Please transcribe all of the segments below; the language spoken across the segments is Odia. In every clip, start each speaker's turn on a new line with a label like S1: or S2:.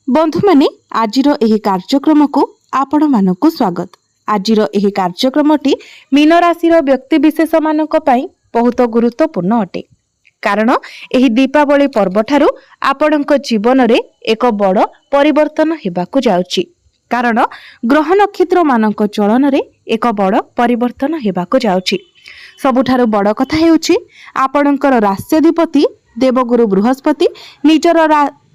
S1: बंधु माने आजिर एही कार्यक्रम को आपण मानकु स्वागत। आजिर एही कार्यक्रमटी मीन राशि व्यक्ति विशेष मानक पई बहुत गुरुत्वपूर्ण अटे, कारण एही दीपावली पर्व ठारू आपणक जीवन रे एक बड़ परिवर्तन हेबाकु जाउची। कारण ग्रह नक्षत्र मानक चलन रे एक बड़ परिवर्तन हेबाकु जाउची। सबुठारू बड़ कथा हेउची आपणकर राष्ट्राधिपति देवगुरु बृहस्पति निजर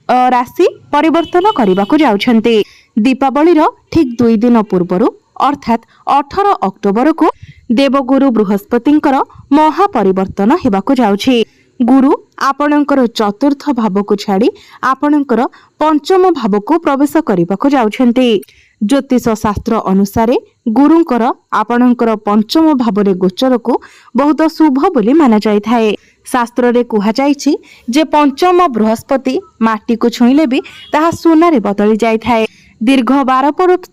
S1: राशि परिवर्तन करने जाउछन्ते। दीपावली ठीक 2 दिन पूर्व अर्थात 18 अक्टोबर को देवगुरु बृहस्पतिंकर महापरिवर्तन हेबाकु जाउछि। गुरु आपणकर चतुर्थ भाव को छाड़ी आपणकर पंचम भाव को प्रवेश करने जाउछन्ते। ज्योतिष शास्त्र अनुसार गुरुंकर आपणकर पंचम भाव रे गोचर को बहुत शुभ बोली माना जाय थाए। शास्त्र रे कुहा जायछि जे पंचम बृहस्पति माटी को छुईले भी ताहा सोना रे बदली जाय थाए। दीर्घ 12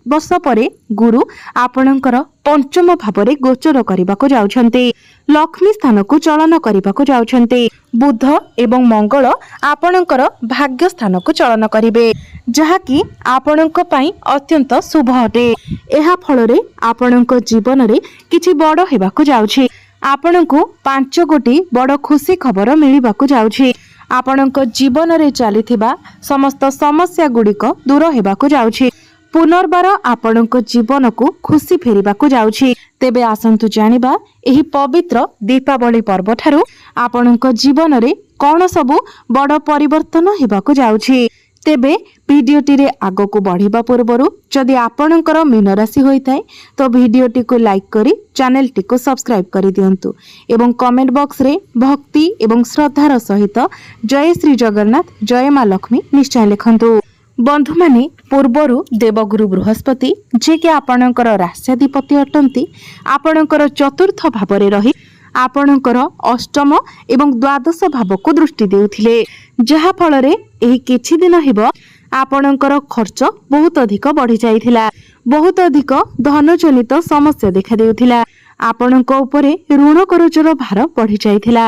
S1: वर्ष परे गुरु आपणकर पंचम भाव रे गोचर करने जाउछन्ते। लक्ष्मी स्थान को चलन करने जाउछन्ते। बुध एवं मंगल आपणकर भाग्य स्थान को चलन करिवे, जहाँकि आपणक पई अत्यंत शुभ अटे। एहा फल रे आपणक जीवन रे किछि बड़ हेबाकु जाउछि। आपणको 5 गोटी बड़ खुशी खबर मिलिबाकु जाउछि। आपणक जीवन रे चलिथिबा समस्त समस्या गुड़िक दूर हेबाकु जाउछि। पुनर्बार आपणक जीवन को खुशी फेरिबाकु जाउछि। तेबे आसंतु जानिबा एही पवित्र दीपावली पर्व ठारू आपणक जीवन रे कोन सबु बड़ परिवर्तन हेबाकु जाउछि। तेबे भिडियोटी रे आगो को बढ़िबा पूर्वरु जदि आपणकर मीन राशि होइथाय तो भिडियोटी को लाइक करी चैनल टी को सब्सक्राइब करि दियंतु एवं कमेंट बॉक्स रे भक्ति एवं श्रद्धार सहित जय श्री जगन्नाथ जय मां लक्ष्मी निश्चय लिखंतु। बंधु माने पूर्वरु देवगुरु बृहस्पति जे कि आपणकर राष्ट्राधिपति अटंती आपणकर चतुर्थ भाव रे रही आपणकर अष्टम एवं द्वादश भाव को दृष्टि देउथिले, जहा फल रे एही किछि दिन हेबो आपणकर खर्च बहुत अधिक बढ़ी जाइथिला। बहुत अधिक धन जनित समस्या देखा देउथिला। आपणक उपरे ऋण करजर भार बढ़ी जाइथिला।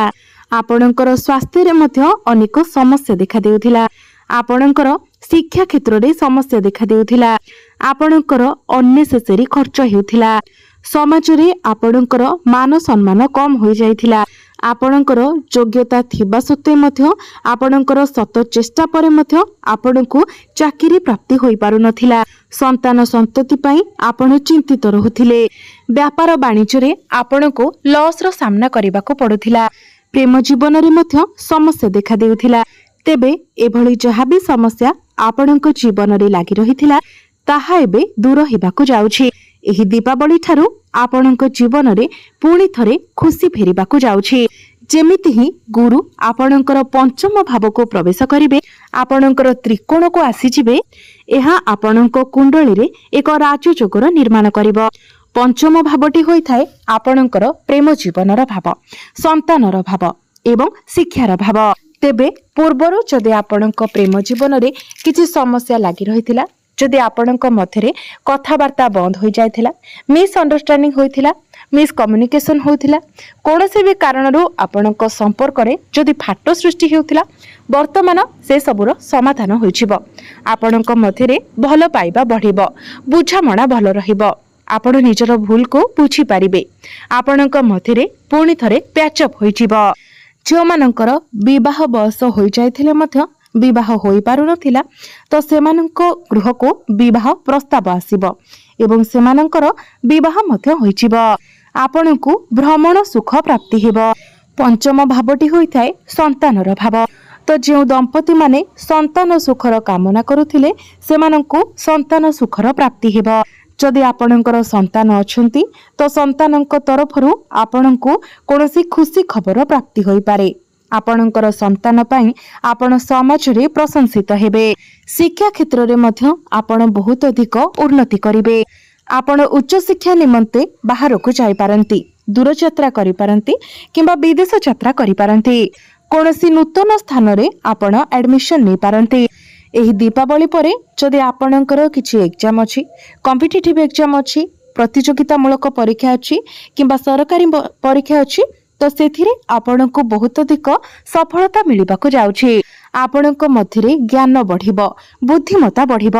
S1: आपणकर स्वास्थ्य रे मध्य अनेक समस्या देखा देउथिला। आपणकर शिक्षा क्षेत्र रे समस्या देखा देउथिला। आपणकर अननेसेसरी खर्च हेउथिला। समाज रे आपणकर मान सम्मान कम हो जाइथिला। आपणकर योग्यता थिबा सत्वे मध्य आपणकर सत चेष्टा परे मध्य आपणको चाकरी प्राप्ति होई पारु नथिला। संतान संतति पई आपण चिंतित रहुथिले। व्यापार वाणिज्य रे आपणको लॉस रो सामना करिबाको पडुथिला। प्रेम जीवन रे मध्य समस्या देखा देउथिला। तेबे एभली जहा भी समस्या आपणक जीवन रे लागि रहिथिला ताहा एबे दूर हेबाको जाउछि। एही दीपावली ठारू आपणक जीवन रे पुणी थरे खुशी फेरिबाको जाउछि। जेमिति ही गुरु आपणकर पंचम भाव को प्रवेश करिवे, आपणकर त्रिकोण को आसी जिवे, एहा आपणक कुंडली रे एक राजयोगर निर्माण करिवो। पंचम भावटी होई थाए आपणकर प्रेम जीवनर भाव, संतानर भाव एवं शिक्षार भाव। तेबे पूर्वरु जदि आपणक प्रेम जीवन रे किछि समस्या लागि रहिथिला, जदि आपणक मध्यरे कथावार्ता बंद हो जाइथिला, मिसअंडरस्टैंडिंग होइथिला, मिसकम्युनिकेशन होइथिला, कोनोसी भी कारणरू आपणक संपर्क रे जदि फाटो सृष्टि हेउथिला, वर्तमान से सबुर समाधान होइछिबो। आपणक मध्यरे भल पाइबा बढ़िबो, बुझामणा भल रहिबो। आपण निजर भूल को बुझी पारिबे। आपणक मध्यरे पुणी थरे पैचअप होइछिबो। जो मानकर विवाह बयस हो जाइथिले मध्य विवाह होई पारु नथिला तो सेमानंको गृह को विवाह प्रस्ताव आसीबो एवं सेमानंकर विवाह मध्य होइछिबो। आपनकु भ्रमण सुख प्राप्ति हेबो। पंचम भावटी होई थाए संतानर भाव। तो जो दंपति माने संतान सुखर कामना करुथिले सेमानंकु संतान सुखर प्राप्ति हेबो। जदि आपणकर संतान अछंती तो संतानंक तरफरु आपणकु कोनोसी खुशी खबर प्राप्ति होई पारे। आपणकर संतान पई आपण समाज रे प्रशंसित हेबे। शिक्षा क्षेत्र रे मध्य आपण बहुत अधिक उन्नति करिवे। आपण उच्च शिक्षा निमंते बाहर को जाई पारंती, दूर यात्रा करि पारंती किंबा विदेश यात्रा करि पारंती। कोनोसी नूतन स्थान रे आपण एडमिशन नै पारंती। एही दीपावली परे जदि आपणकर किछि एग्जाम अछि, कॉम्पिटिटिव एग्जाम अछि, प्रतियोगितामूलक परीक्षा अछि किंबा सरकारी परीक्षा अछि तो सेथिरे आपणको बहुत अधिक सफलता मिलिबाको जाउछि। ଆପଣଙ୍କ ମଧ୍ୟରେ ଜ୍ଞାନ ବଢ଼ିବ, ବୁଦ୍ଧିମତା ବଢ଼ିବ।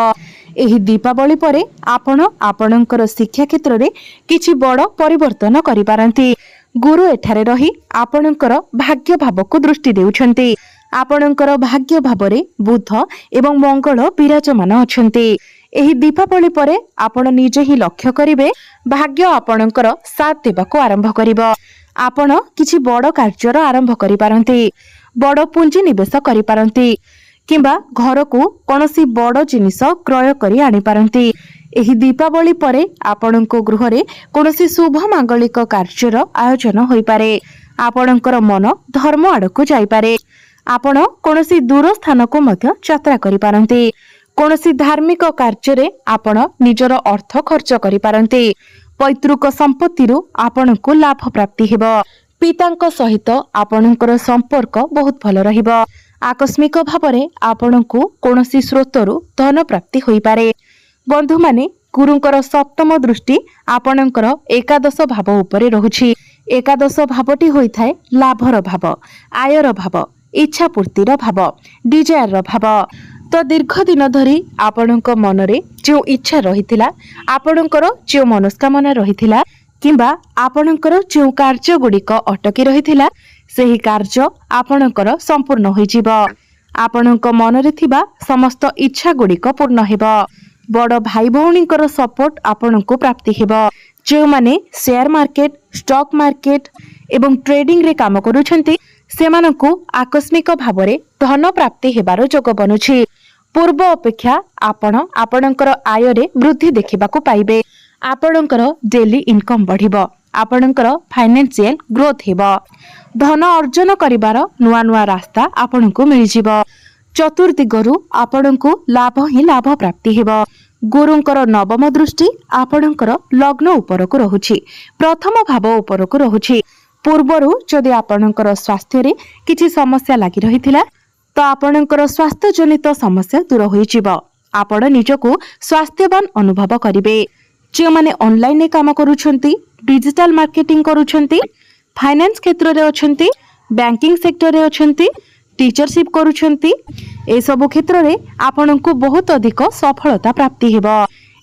S1: ଏହି ଦୀପାବଳି ପରେ ଆପଣ ଆପଣଙ୍କର ଶିକ୍ଷା କ୍ଷେତ୍ରରେ କିଛି ବଡ଼ ପରିବର୍ତ୍ତନ କରିପାରନ୍ତି। ଗୁରୁ ଏଠାରେ ରହି ଆପଣଙ୍କର ଭାଗ୍ୟ ଭାବକୁ ଦୃଷ୍ଟି ଦେଉଛନ୍ତି। ଆପଣଙ୍କର ଭାଗ୍ୟ ଭାବରେ ବୁଧ ଏବଂ ମଙ୍ଗଳ ବିରାଜମାନ ଅଛନ୍ତି। ଏହି ଦୀପାବଳି ପରେ ଆପଣ ନିଜେ ହିଁ ଲକ୍ଷ୍ୟ କରିବେ ଭାଗ୍ୟ ଆପଣଙ୍କର ସାଥ ଦେବାକୁ ଆରମ୍ଭ କରିବ। ଆପଣ କିଛି ବଡ଼ କାର୍ଯ୍ୟର ଆରମ୍ଭ କରିପାରନ୍ତି, ବଡ଼ ପୁଞ୍ଜି ନିବେଶ କରିପାରନ୍ତି କିମ୍ବା ଘରକୁ କୌଣସି ବଡ଼ ଜିନିଷ କ୍ରୟ କରି ଆଣିପାରନ୍ତି। ଏହି ଦୀପାବଳି ପରେ ଆପଣଙ୍କ ଗୃହରେ କୌଣସି ଶୁଭ ମାଙ୍ଗଳିକ କାର୍ଯ୍ୟର ଆୟୋଜନ ହୋଇପାରେ। ଆପଣଙ୍କର ମନ ଧର୍ମ ଆଡ଼କୁ ଯାଇପାରେ। ଆପଣ କୌଣସି ଦୂର ସ୍ଥାନକୁ ମଧ୍ୟ ଯାତ୍ରା କରିପାରନ୍ତି। କୌଣସି ଧାର୍ମିକ କାର୍ଯ୍ୟରେ ଆପଣ ନିଜର ଅର୍ଥ ଖର୍ଚ୍ଚ କରିପାରନ୍ତି। ପୈତୃକ ସମ୍ପତ୍ତିରୁ ଆପଣଙ୍କୁ ଲାଭ ପ୍ରାପ୍ତି ହେବ। ପିତାଙ୍କ ସହିତ ଆପଣଙ୍କର ସମ୍ପର୍କ ବହୁତ ଭଲ ରହିବ। ଆକସ୍ମିକ ଭାବରେ ଆପଣଙ୍କୁ କୌଣସି ସ୍ରୋତରୁ ଧନ ପ୍ରାପ୍ତି ହୋଇପାରେ। ବନ୍ଧୁମାନେ, ଗୁରୁଙ୍କର ସପ୍ତମ ଦୃଷ୍ଟି ଆପଣଙ୍କର ଏକାଦଶ ଭାବ ଉପରେ ରହୁଛି। ଏକାଦଶ ଭାବଟି ହୋଇଥାଏ ଲାଭର ଭାବ, ଆୟର ଭାବ, ଇଚ୍ଛା ପୂର୍ତ୍ତିର ଭାବ, ଡିଜାୟାରର ଭାବ। ତ ଦୀର୍ଘ ଦିନ ଧରି ଆପଣଙ୍କ ମନରେ ଯେଉଁ ଇଚ୍ଛା ରହିଥିଲା, ଆପଣଙ୍କର ଯେଉଁ ମନସ୍କାମନା ରହିଥିଲା କିମ୍ବା ଆପଣଙ୍କର ଯେଉଁ କାର୍ଯ୍ୟ ଗୁଡ଼ିକ ଅଟକି ରହିଥିଲା, ସେହି କାର୍ଯ୍ୟ ଆପଣଙ୍କର ସମ୍ପୂର୍ଣ୍ଣ ହୋଇଯିବ। ଆପଣଙ୍କ ମନରେ ଥିବା ସମସ୍ତ ଇଚ୍ଛା ଗୁଡ଼ିକ ପୂର୍ଣ୍ଣ ହେବ। ବଡ଼ ଭାଇ ଭଉଣୀଙ୍କର ସପୋର୍ଟ ଆପଣଙ୍କୁ ପ୍ରାପ୍ତି ହେବ। ଯେଉଁମାନେ ସେୟାର ମାର୍କେଟ, ଷ୍ଟକ୍ ମାର୍କେଟ ଏବଂ ଟ୍ରେଡିଂରେ କାମ କରୁଛନ୍ତି, ସେମାନଙ୍କୁ ଆକସ୍ମିକ ଭାବରେ ଧନ ପ୍ରାପ୍ତି ହେବାର ଯୋଗ ବନୁଛି। ପୂର୍ବ ଅପେକ୍ଷା ଆପଣ ଆପଣଙ୍କର ଆୟରେ ବୃଦ୍ଧି ଦେଖିବାକୁ ପାଇବେ। ଆପଣଙ୍କର ଡେଲି ଇନକମ୍ ବଢ଼ିବ। ଆପଣଙ୍କର ଫାଇନାନ୍ସିଆଲ ଗ୍ରୋଥ ହେବ। ଧନ ଅର୍ଜନ କରିବାର ନୂଆ ନୂଆ ରାସ୍ତା ଆପଣଙ୍କୁ ମିଳିଯିବ। ଚତୁର୍ଦିଗରୁ ଆପଣଙ୍କୁ ଲାଭ ହିଁ ଲାଭ ପ୍ରାପ୍ତି ହେବ। ଗୁରୁଙ୍କର ନବମ ଦୃଷ୍ଟି ଆପଣଙ୍କର ଲଗ୍ନ ଉପରକୁ ରହୁଛି, ପ୍ରଥମ ଭାବ ଉପରକୁ ରହୁଛି। ପୂର୍ବରୁ ଯଦି ଆପଣଙ୍କର ସ୍ୱାସ୍ଥ୍ୟରେ କିଛି ସମସ୍ୟା ଲାଗି ରହିଥିଲା, ତ ଆପଣଙ୍କର ସ୍ୱାସ୍ଥ୍ୟଜନିତ ସମସ୍ୟା ଦୂର ହୋଇଯିବ। ଆପଣ ନିଜକୁ ସ୍ୱାସ୍ଥ୍ୟବାନ ଅନୁଭବ କରିବେ। ଯେଉଁମାନେ ଅନଲାଇନରେ କାମ କରୁଛନ୍ତି, ଡିଜିଟାଲ ମାର୍କେଟିଂ କରୁଛନ୍ତି, ଫାଇନାନ୍ସ କ୍ଷେତ୍ରରେ ଅଛନ୍ତି, ବ୍ୟାଙ୍କିଂ ସେକ୍ଟରରେ ଅଛନ୍ତି, ଟିଚରସିପ୍ କରୁଛନ୍ତି, ଏସବୁ କ୍ଷେତ୍ରରେ ଆପଣଙ୍କୁ ବହୁତ ଅଧିକ ସଫଳତା ପ୍ରାପ୍ତି ହେବ।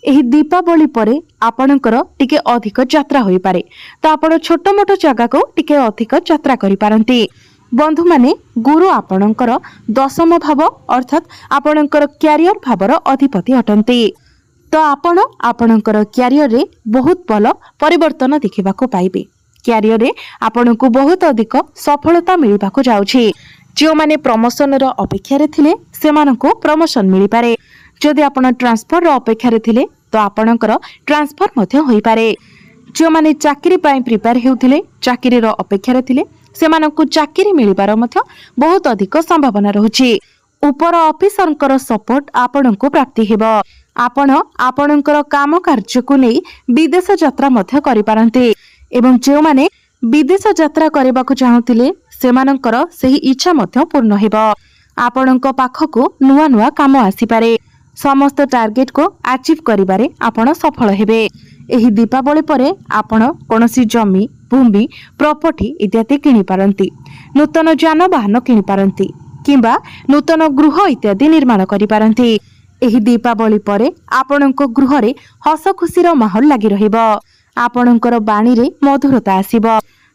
S1: ଏହି ଦୀପାବଳି ପରେ ଆପଣଙ୍କର ଟିକେ ଅଧିକ ଯାତ୍ରା ହୋଇପାରେ, ତ ଆପଣ ଛୋଟ ମୋଟ ଜାଗାକୁ ଟିକେ ଅଧିକ ଯାତ୍ରା କରିପାରନ୍ତି। ବନ୍ଧୁମାନେ, ଗୁରୁ ଆପଣଙ୍କର ଦଶମ ଭାବ ଅର୍ଥାତ୍ ଆପଣଙ୍କର କ୍ୟାରିୟର ଭାବର ଅଧିପତି ଅଟନ୍ତି। ତ ଆପଣ ଆପଣଙ୍କର କ୍ୟାରିୟରରେ ବହୁତ ଭଲ ପରିବର୍ତ୍ତନ ଦେଖିବାକୁ ପାଇବେ। କ୍ୟାରିୟରରେ ଆପଣଙ୍କୁ ବହୁତ ଅଧିକ ସଫଳତା ମିଳିବାକୁ ଯାଉଛି। ଯେଉଁମାନେ ପ୍ରମୋସନର ଅପେକ୍ଷାରେ ଥିଲେ, ସେମାନଙ୍କୁ ପ୍ରମୋସନ ମିଳିପାରେ। ଯଦି ଆପଣ ଟ୍ରାନ୍ସଫରର ଅପେକ୍ଷାରେ ଥିଲେ, ତ ଆପଣଙ୍କର ଟ୍ରାନ୍ସଫର ମଧ୍ୟ ହୋଇପାରେ। ଯେଉଁମାନେ ଚାକିରି ପାଇଁ ପ୍ରିପେୟାର ହେଉଥିଲେ, ଚାକିରିର ଅପେକ୍ଷାରେ ଥିଲେ, ସେମାନଙ୍କୁ ଚାକିରି ମିଳିବାର ମଧ୍ୟ ବହୁତ ଅଧିକ ସମ୍ଭାବନା ରହୁଛି। ଉପର ଅଫିସରଙ୍କର ସପୋର୍ଟ ଆପଣଙ୍କୁ ପ୍ରାପ୍ତି ହେବ। ଆପଣ ଆପଣଙ୍କର କାମ କାର୍ଯ୍ୟକୁ ନେଇ ବିଦେଶ ଯାତ୍ରା ମଧ୍ୟ କରିପାରନ୍ତି ଏବଂ ଯେଉଁମାନେ ବିଦେଶ ଯାତ୍ରା କରିବାକୁ ଚାହୁଁଥିଲେ, ସେମାନଙ୍କର ସେହି ଇଚ୍ଛା ମଧ୍ୟ ପୂର୍ଣ୍ଣ ହେବ। ଆପଣଙ୍କ ପାଖକୁ ନୂଆ ନୂଆ କାମ ଆସିପାରେ। ସମସ୍ତ ଟାର୍ଗେଟକୁ ଆଚିଭ୍ କରିବାରେ ଆପଣ ସଫଳ ହେବେ। ଏହି ଦୀପାବଳି ପରେ ଆପଣ କୌଣସି ଜମି, ଭୂମି, ପ୍ରପର୍ଟି ଇତ୍ୟାଦି କିଣିପାରନ୍ତି, ନୂତନ ଯାନବାହନ କିଣିପାରନ୍ତି କିମ୍ବା ନୂତନ ଗୃହ ଇତ୍ୟାଦି ନିର୍ମାଣ କରିପାରନ୍ତି। ଏହି ଦୀପାବଳି ପରେ ଆପଣଙ୍କ ଗୃହରେ ହସ ଖୁସିର ମାହୋଲ ଲାଗି ରହିବ। ଆପଣଙ୍କର ବାଣୀରେ ମଧୁରତା ଆସିବ।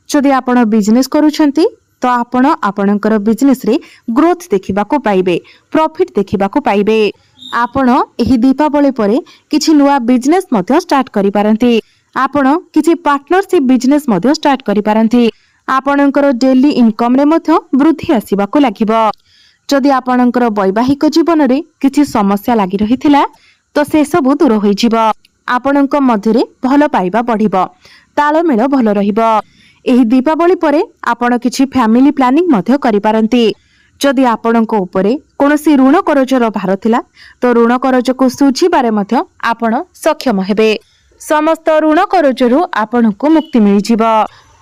S1: ଯଦି ଆପଣ ବିଜନେସ୍ କରୁଛନ୍ତି, ତ ଆପଣ ଆପଣଙ୍କର ବିଜନେସରେ ଗ୍ରୋଥ ଦେଖିବାକୁ ପାଇବେ, ପ୍ରଫିଟ୍ ଦେଖିବାକୁ ପାଇବେ। ଆପଣ ଏହି ଦୀପାବଳି ପରେ କିଛି ନୂଆ ବିଜନେସ୍ ମଧ୍ୟ ଷ୍ଟାର୍ଟ କରିପାରନ୍ତି। ଆପଣ କିଛି ପାର୍ଟନରସିପ୍ ବିଜନେସ୍ ମଧ୍ୟ ଷ୍ଟାର୍ଟ କରିପାରନ୍ତି। ଆପଣଙ୍କର ଡେଲି ଇନକମ୍ରେ ମଧ୍ୟ ବୃଦ୍ଧି ଆସିବାକୁ ଲାଗିବ। ଯଦି ଆପଣଙ୍କର ବୈବାହିକ ଜୀବନରେ କିଛି ସମସ୍ୟା ଲାଗି ରହିଥିଲା, ତ ସେସବୁ ଦୂର ହୋଇଯିବ। ଆପଣଙ୍କ ମଧ୍ୟରେ ଭଲ ପାଇବା ବଢ଼ିବ, ତାଳମେଳ ଭଲ ରହିବ। ଏହି ଦୀପାବଳି ପରେ ଆପଣ କିଛି ଫ୍ୟାମିଲି ପ୍ଲାନିଂ ମଧ୍ୟ କରିପାରନ୍ତି। ଯଦି ଆପଣଙ୍କ ଉପରେ କୌଣସି ଋଣ କରଜର ଭାର ଥିଲା, ତ ଋଣ କରଜକୁ ଶୁଝିବାରେ ମଧ୍ୟ ଆପଣ ସକ୍ଷମ ହେବେ। ସମସ୍ତ ଋଣ କରଜରୁ ଆପଣଙ୍କୁ ମୁକ୍ତି ମିଳିଯିବ।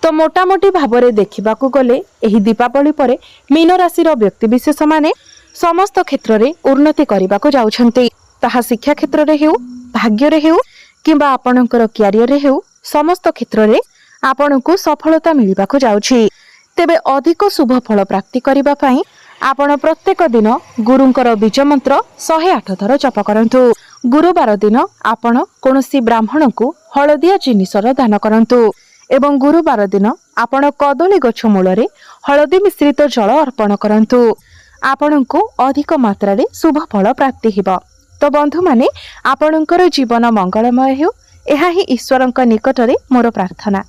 S1: ତ ମୋଟାମୋଟି ଭାବରେ ଦେଖିବାକୁ ଗଲେ, ଏହି ଦୀପାବଳି ପରେ ମୀନ ରାଶିର ବ୍ୟକ୍ତିବିଶେଷମାନେ ସମସ୍ତ କ୍ଷେତ୍ରରେ ଉନ୍ନତି କରିବାକୁ ଯାଉଛନ୍ତି। ତାହା ଶିକ୍ଷା କ୍ଷେତ୍ରରେ ହେଉ, ଭାଗ୍ୟରେ ହେଉ କିମ୍ବା ଆପଣଙ୍କର କ୍ୟାରିୟରରେ ହେଉ, ସମସ୍ତ କ୍ଷେତ୍ରରେ ଆପଣଙ୍କୁ ସଫଳତା ମିଳିବାକୁ ଯାଉଛି। ତେବେ ଅଧିକ ଶୁଭ ଫଳ ପ୍ରାପ୍ତି କରିବା ପାଇଁ आपण प्रत्येक दिन गुरुंकर बीज मंत्र 108 थर जप करंतु। गुरुवार दिन आपण कोनोसी ब्राह्मण को हळदिया जिनिसर दान करंतु एवं गुरुवार दिन आपण कदली गछ मूलरे हळदी मिश्रित जल अर्पण करंतु। आपणको अधिक मात्रा रे शुभ फल प्राप्ति हिबो। तो बंधु माने आपणकर जीवन मंगलमय हेउ, एहा ही ईश्वरंक निकटरे मोर प्रार्थना।